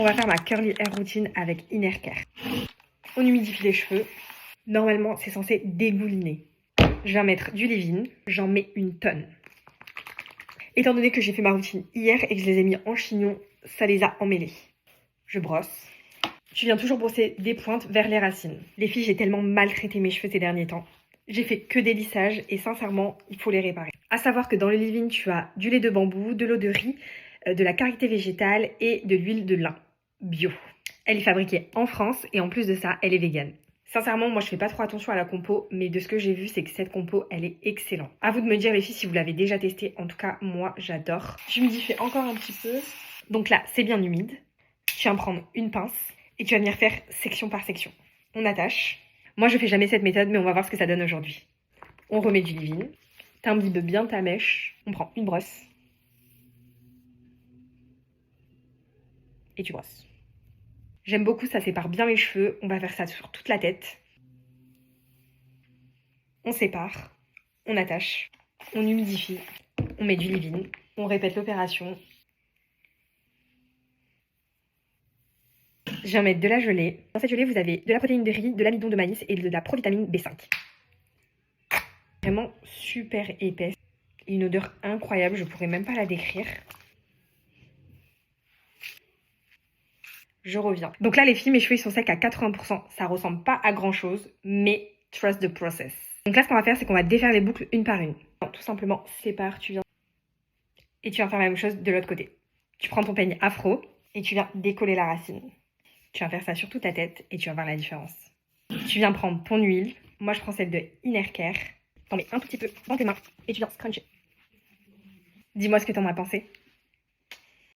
On va faire ma curly hair routine avec Inner Care. On humidifie les cheveux. Normalement, c'est censé dégouliner. Je viens mettre du leave-in. J'en mets une tonne. Étant donné que j'ai fait ma routine hier et que je les ai mis en chignon, ça les a emmêlés. Je brosse. Je viens toujours brosser des pointes vers les racines. Les filles, j'ai tellement maltraité mes cheveux ces derniers temps. J'ai fait que des lissages et sincèrement, il faut les réparer. À savoir que dans le leave-in, tu as du lait de bambou, de l'eau de riz, de la karité végétale et de l'huile de lin bio. Elle est fabriquée en France et en plus de ça, elle est végane. Sincèrement, moi je fais pas trop attention à la compo, mais de ce que j'ai vu, c'est que cette compo, elle est excellente. À vous de me dire les filles si vous l'avez déjà testée. En tout cas, moi j'adore. J'humidifie encore un petit peu. Donc là, c'est bien humide. Tu vas prendre une pince et tu vas venir faire section par section. On attache. Moi je fais jamais cette méthode, mais on va voir ce que ça donne aujourd'hui. On remet du leave-in. T'imbibe bien ta mèche. On prend une brosse. Et tu brosses. J'aime beaucoup, ça sépare bien les cheveux. On va faire ça sur toute la tête. On sépare, on attache, on humidifie, on met du leave-in, on répète l'opération. Je viens mettre de la gelée. Dans cette gelée, vous avez de la protéine de riz, de l'amidon de maïs et de la provitamine B5. Vraiment super épaisse. Une odeur incroyable, je pourrais même pas la décrire. Je reviens. Donc là, les filles, mes cheveux ils sont secs à 80%. Ça ressemble pas à grand chose, mais trust the process. Donc là, ce qu'on va faire, c'est qu'on va défaire les boucles une par une. Tout simplement, sépare, tu viens. Et tu viens faire la même chose de l'autre côté. Tu prends ton peigne afro et tu viens décoller la racine. Tu viens faire ça sur toute ta tête et tu vas voir la différence. Tu viens prendre ton huile. Moi, je prends celle de Inner Care. T'en mets un tout petit peu dans tes mains et tu viens scruncher. Dis-moi ce que t'en as pensé.